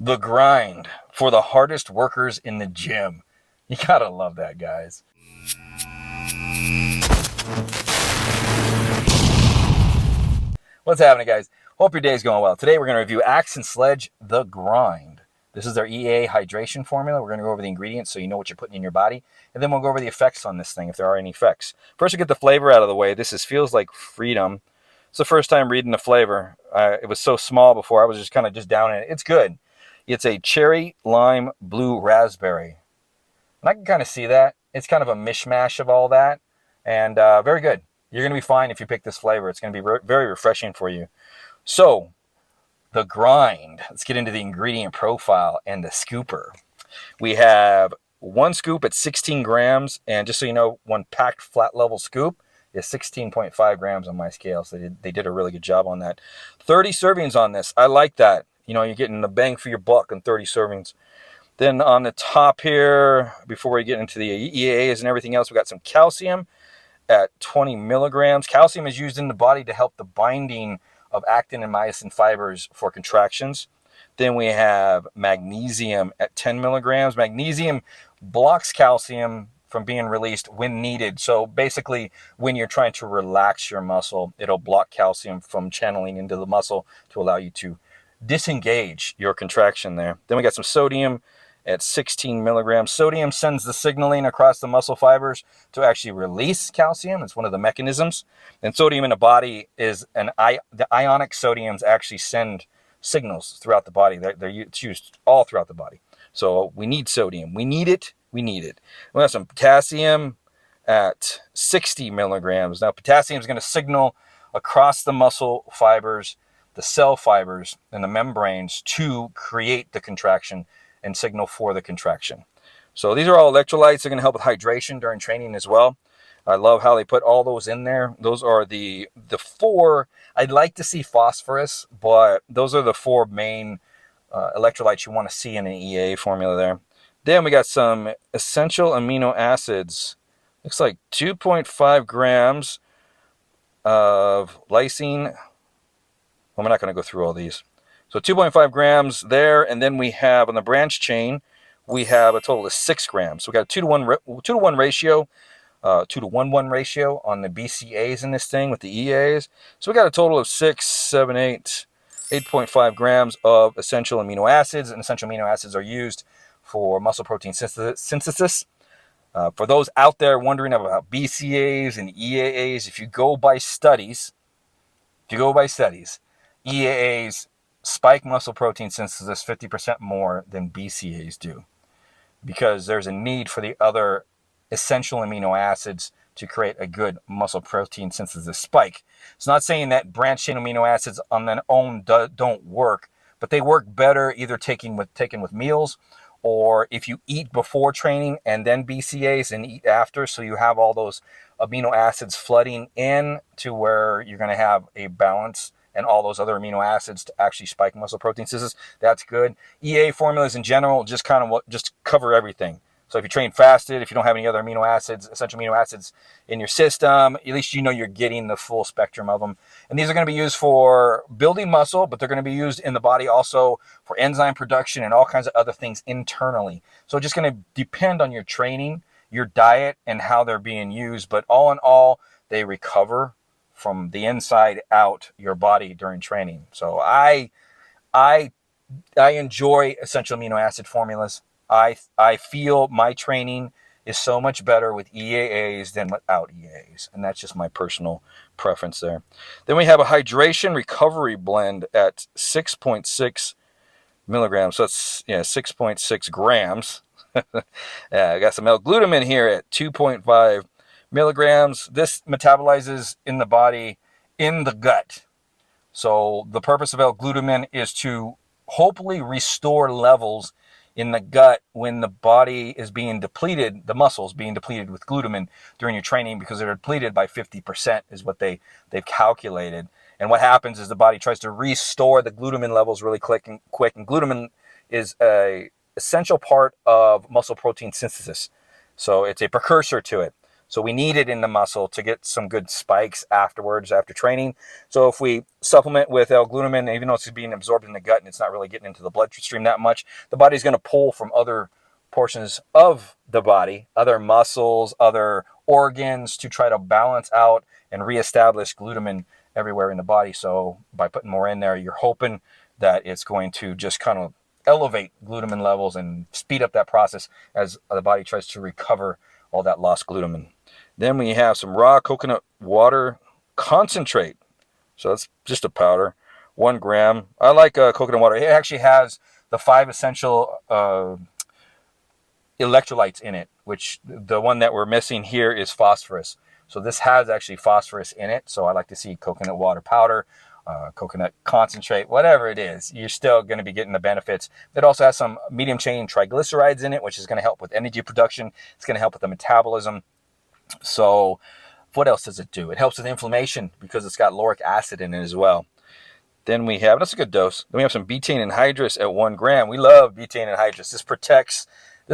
The grind for the hardest workers in the gym. You gotta love that, guys. What's happening, guys? Hope your day's going well. Today we're going to review Axe and Sledge, The Grind. This is their EAA hydration formula. We're going to go over the ingredients so you know what you're putting in your body. And then we'll go over the effects on this thing, if there are any effects. First, we get the flavor out of the way. This feels like freedom. It's the first time reading the flavor. It was so small before. I was just kind of down in it. It's good. It's a cherry, lime, blue, raspberry. And I can kind of see that. It's kind of a mishmash of all that. And very good. You're going to be fine if you pick this flavor. It's going to be very refreshing for you. So, the grind. Let's get into the ingredient profile and the scooper. We have one scoop at 16 grams. And just so you know, one packed flat level scoop is 16.5 grams on my scale. So they did a really good job on that. 30 servings on this. I like that. You know, you're getting the bang for your buck on 30 servings. Then on the top here, before we get into the EAAs and everything else, we got some calcium at 20 milligrams. Calcium is used in the body to help the binding of actin and myosin fibers for contractions. Then we have magnesium at 10 milligrams. Magnesium blocks calcium from being released when needed. So basically, when you're trying to relax your muscle, it'll block calcium from channeling into the muscle to allow you to disengage your contraction there. Then we got some sodium at 16 milligrams. Sodium sends the signaling across the muscle fibers to actually release calcium. It's one of the mechanisms. And sodium in the body is the ionic sodiums actually send signals throughout the body. It's used all throughout the body. So we need sodium. We need it. We need it. We have some potassium at 60 milligrams. Now, potassium is going to signal across the muscle fibers, the cell fibers, and the membranes to create the contraction and signal for the contraction. So these are all electrolytes. They're going to help with hydration during training as well. I love how they put all those in there. Those are the four. I'd like to see phosphorus, but those are the four main electrolytes you want to see in an EAA formula there. Then we got some essential amino acids. Looks like 2.5 grams of lysine. Well, we're not going to go through all these. So 2.5 grams there, and then we have on the branch chain, we have a total of 6 grams. So we got a 2 to 1 ratio, 2 to 1 ratio on the BCAs in this thing with the EAs. So we got a total of 6, 7, 8, 8.5 grams of essential amino acids, and essential amino acids are used for muscle protein synthesis. For those out there wondering about BCAs and EAAs, if you go by studies, EAAs spike muscle protein synthesis 50% more than BCAs do, because there's a need for the other essential amino acids to create a good muscle protein synthesis spike. It's not saying that branched chain amino acids on their own don't work, but they work better either taken with meals, or if you eat before training and then BCAs and eat after, so you have all those amino acids flooding in to where you're going to have a balance and all those other amino acids to actually spike muscle protein synthesis. That's good. EA formulas in general just cover everything. So if you train fasted, if you don't have any other amino acids, essential amino acids in your system, at least you know you're getting the full spectrum of them. And these are going to be used for building muscle, but they're going to be used in the body also for enzyme production and all kinds of other things internally. So it's just going to depend on your training, your diet, and how they're being used. But all in all, they recover from the inside out your body during training. So I enjoy essential amino acid formulas. I feel my training is so much better with EAAs than without EAAs, and that's just my personal preference there. Then we have a hydration recovery blend at 6.6 milligrams. So that's 6.6 grams. I got some L-glutamine here at 2.5 milligrams. This metabolizes in the body, in the gut. So the purpose of L-glutamine is to hopefully restore levels in the gut when the body is being depleted, the muscles being depleted with glutamine during your training, because they're depleted by 50% is what they've calculated. And what happens is the body tries to restore the glutamine levels really quick. And glutamine is a essential part of muscle protein synthesis. So it's a precursor to it. So we need it in the muscle to get some good spikes afterwards, after training. So if we supplement with L-glutamine, even though it's being absorbed in the gut and it's not really getting into the bloodstream that much, the body's going to pull from other portions of the body, other muscles, other organs, to try to balance out and reestablish glutamine everywhere in the body. So by putting more in there, you're hoping that it's going to just kind of elevate glutamine levels and speed up that process as the body tries to recover all that lost glutamine. Then we have some raw coconut water concentrate. So that's just a powder, 1 gram. I like coconut water. It actually has the 5 essential electrolytes in it, which the one that we're missing here is phosphorus. So this has actually phosphorus in it. So I like to see coconut water powder, coconut concentrate, whatever it is, you're still going to be getting the benefits. It also has some medium chain triglycerides in it, which is going to help with energy production. It's going to help with the metabolism. So what else does it do? It helps with inflammation because it's got lauric acid in it as well. Then we have, that's a good dose. Then we have some betaine anhydrous at 1 gram. We love betaine anhydrous. This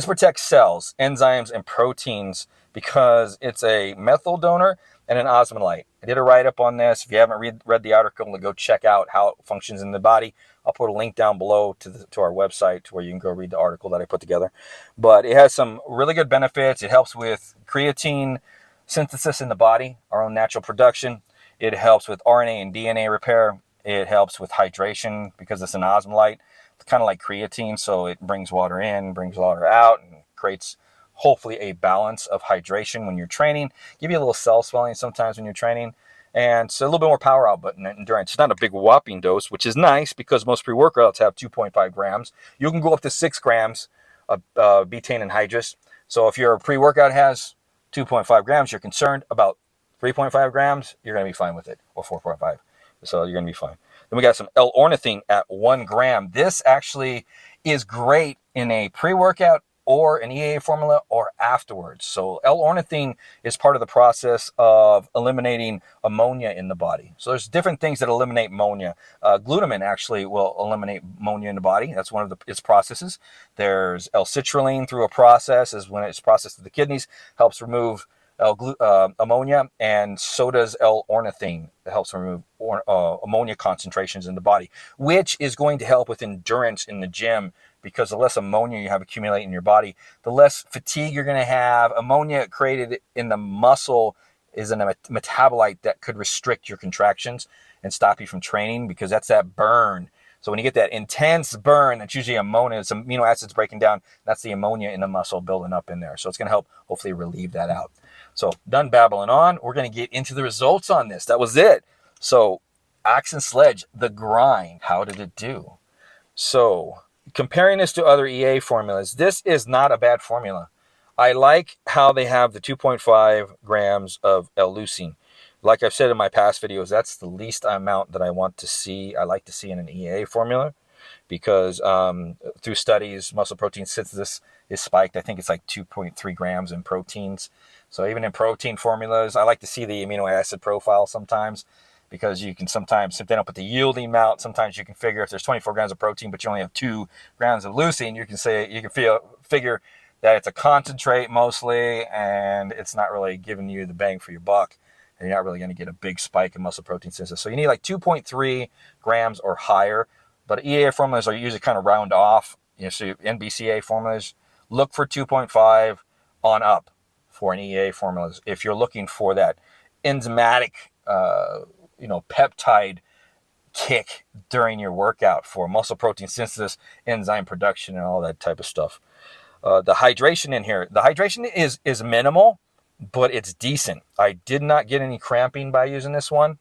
protects cells, enzymes, and proteins because it's a methyl donor and an osmolalite. I did a write-up on this. If you haven't read the article, go check out how it functions in the body. I'll put a link down below to our website where you can go read the article that I put together. But it has some really good benefits. It helps with creatine synthesis in the body, our own natural production. It helps with RNA and DNA repair. It helps with hydration because it's an osmolalite. It's kind of like creatine, so it brings water in, brings water out, and creates hopefully a balance of hydration when you're training. Give you a little cell swelling sometimes when you're training. And so a little bit more power output and endurance. It's not a big whopping dose, which is nice because most pre-workouts have 2.5 grams. You can go up to 6 grams of betaine anhydrous. So if your pre-workout has 2.5 grams, you're concerned about 3.5 grams, you're going to be fine with it, or 4.5. So you're going to be fine. Then we got some L-ornithine at 1 gram. This actually is great in a pre-workout or an EAA formula or afterwards. So L-ornithine is part of the process of eliminating ammonia in the body. So there's different things that eliminate ammonia. Glutamine actually will eliminate ammonia in the body. That's one of its processes. There's L-citrulline through a process, is when it's processed through the kidneys, helps remove ammonia, and so does L-ornithine. It helps remove ammonia concentrations in the body, which is going to help with endurance in the gym, because the less ammonia you have accumulating in your body, the less fatigue you're going to have. Ammonia created in the muscle is a metabolite that could restrict your contractions and stop you from training, because that's that burn. So when you get that intense burn, that's usually ammonia, it's amino acids breaking down. That's the ammonia in the muscle building up in there. So it's going to help hopefully relieve that out. So done babbling on. We're going to get into the results on this. That was it. So Axe and Sledge, the grind. How did it do? So comparing this to other EA formulas, this is not a bad formula. I like how they have the 2.5 grams of L-leucine. Like I've said in my past videos, that's the least amount that I want to see. I like to see in an EA formula, because through studies, muscle protein synthesis is spiked. I think it's like 2.3 grams in proteins. So even in protein formulas, I like to see the amino acid profile sometimes, because you can sometimes, if they don't put the yielding amount, sometimes you can figure if there's 24 grams of protein, but you only have 2 grams of leucine, you can figure that it's a concentrate mostly, and it's not really giving you the bang for your buck, and you're not really going to get a big spike in muscle protein synthesis. So you need like 2.3 grams or higher, but EAA formulas are usually kind of round off. So NBCA formulas, look for 2.5 on up for an EAA formulas if you're looking for that enzymatic peptide kick during your workout for muscle protein synthesis, enzyme production, and all that type of stuff. The hydration in here, the hydration is minimal, but it's decent. I did not get any cramping by using this one.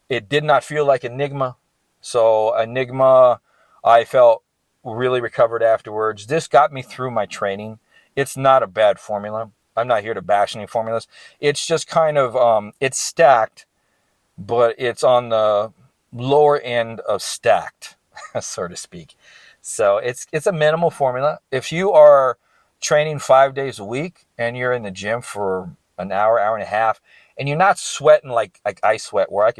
It did not feel like Enigma. So Enigma, I felt really recovered afterwards. This got me through my training. It's not a bad formula. I'm not here to bash any formulas. It's just kind of, it's stacked, but it's on the lower end of stacked, so to speak. So it's a minimal formula. If you are training 5 days a week and you're in the gym for an hour, hour and a half, and you're not sweating like I sweat, where I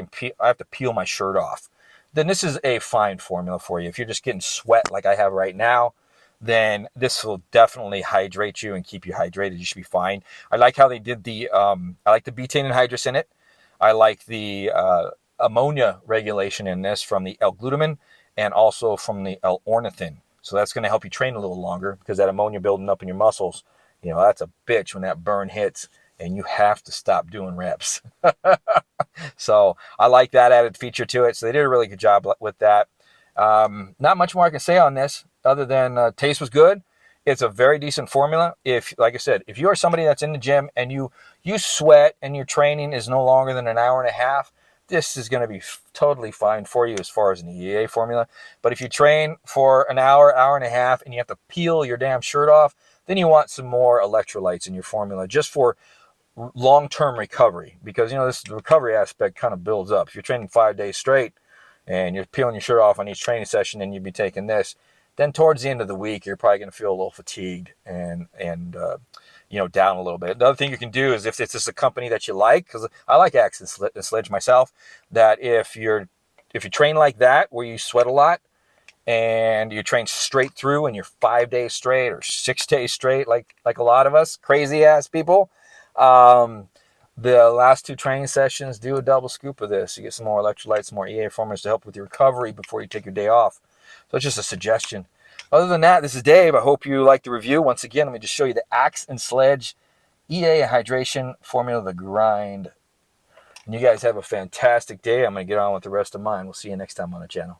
have to peel my shirt off, then this is a fine formula for you. If you're just getting sweat like I have right now, then this will definitely hydrate you and keep you hydrated. You should be fine. I like how they did the, I like the betaine anhydrous in it. I like the ammonia regulation in this from the L-glutamine and also from the L-ornithine. So that's going to help you train a little longer because that ammonia building up in your muscles, you know, that's a bitch when that burn hits and you have to stop doing reps. So I like that added feature to it. So they did a really good job with that. Not much more I can say on this other than taste was good. It's a very decent formula. If, like I said, if you are somebody that's in the gym and you sweat and your training is no longer than an hour and a half, this is going to be totally fine for you as far as an EAA formula. But if you train for an hour, hour and a half, and you have to peel your damn shirt off, then you want some more electrolytes in your formula just for long-term recovery, because, you know, this recovery aspect kind of builds up. If you're training 5 days straight and you're peeling your shirt off on each training session and you'd be taking this, then towards the end of the week, you're probably going to feel a little fatigued and you know, down a little bit. The other thing you can do is if it's just a company that you like, because I like Axe and Sledge myself, that if you train like that, where you sweat a lot, and you train straight through and you're 5 days straight or 6 days straight, like a lot of us crazy ass people, the last 2 training sessions, do a double scoop of this. You get some more electrolytes, some more EA formulas to help with your recovery before you take your day off. So it's just a suggestion. Other than that, this is Dave. I hope you liked the review. Once again, let me just show you the Axe and Sledge EA hydration formula, the grind. And you guys have a fantastic day. I'm going to get on with the rest of mine. We'll see you next time on the channel.